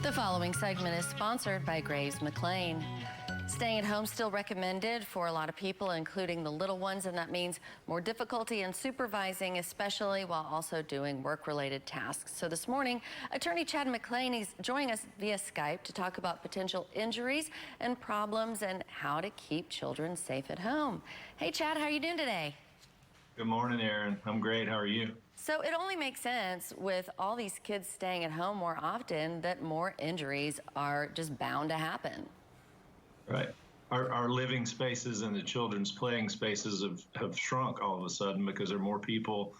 The following segment is sponsored by Chad McLain. Staying at home still recommended for a lot of people, including the little ones, and that means more difficulty in supervising, especially while also doing work-related tasks. So this morning, attorney Chad McLain is joining us via Skype to talk about potential injuries and problems and how to keep children safe at home. Hey, Chad, how are you doing today? Good morning, Erin. I'm great. How are you? So it only makes sense with all these kids staying at home more often that more injuries are just bound to happen. Right. Our living spaces and the children's playing spaces have shrunk all of a sudden because there are more people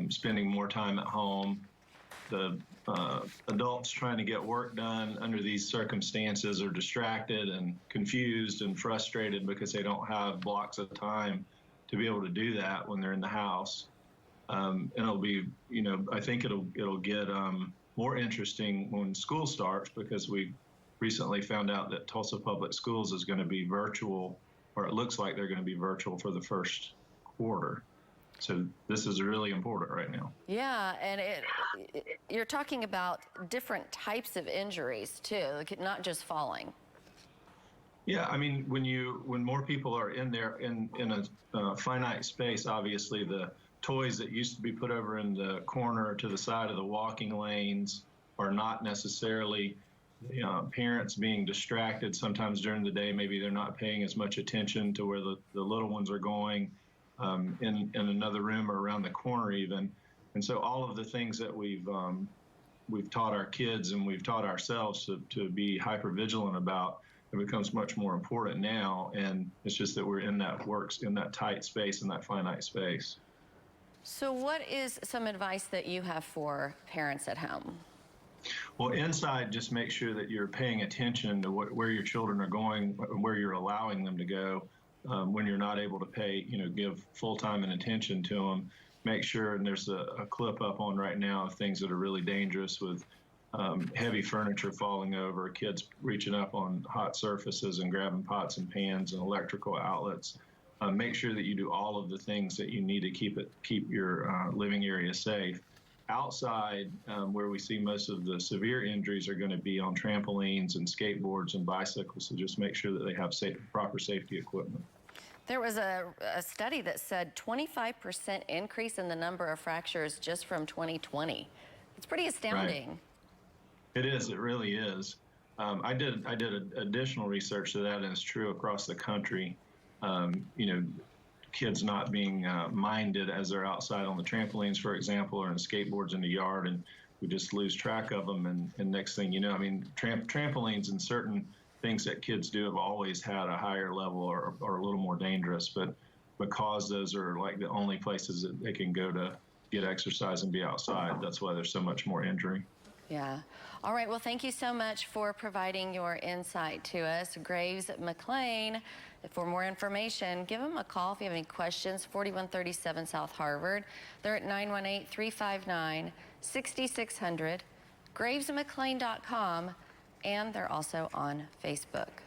spending more time at home. The adults trying to get work done under these circumstances are distracted and confused and frustrated because they don't have blocks of time to be able to do that when they're in the house. And it'll be, I think it'll get more interesting when school starts, because we recently found out that Tulsa Public Schools is going to be virtual, or it looks like they're going to be virtual for the first quarter. So this is really important right now. Yeah, and you're talking about different types of injuries too, like not just falling. Yeah, I mean, when more people are in there in a finite space, obviously the toys that used to be put over in the corner to the side of the walking lanes are not necessarily parents being distracted sometimes during the day. Maybe they're not paying as much attention to where the little ones are going in another room or around the corner even. And so all of the things that we've taught our kids and we've taught ourselves to be hyper vigilant about, it becomes much more important now. And it's just that we're in that tight space, in that finite space. So what is some advice that you have for parents at home? Well, inside, just make sure that you're paying attention to where your children are going, where you're allowing them to go. When you're not able to give full time and attention to them, make sure, and there's a clip up on right now of things that are really dangerous with heavy furniture falling over, kids reaching up on hot surfaces and grabbing pots and pans and electrical outlets. Make sure that you do all of the things that you need to keep your living area safe. Outside, where we see most of the severe injuries are going to be on trampolines and skateboards and bicycles, so just make sure that they have proper safety equipment. There was a study that said 25% increase in the number of fractures just from 2020. It's pretty astounding. Right. It is. It really is. I did additional research to that, and it's true across the country. Kids not being minded as they're outside on the trampolines, for example, or in skateboards in the yard, and we just lose track of them. And next thing you know, I mean, trampolines and certain things that kids do have always had a higher level or a little more dangerous, but because those are like the only places that they can go to get exercise and be outside, that's why there's so much more injury. Yeah. All right. Well, thank you so much for providing your insight to us. Chad McLain. For more information, give them a call if you have any questions. 4137 South Harvard. They're at 918-359-6600. GravesMcLain.com. And they're also on Facebook.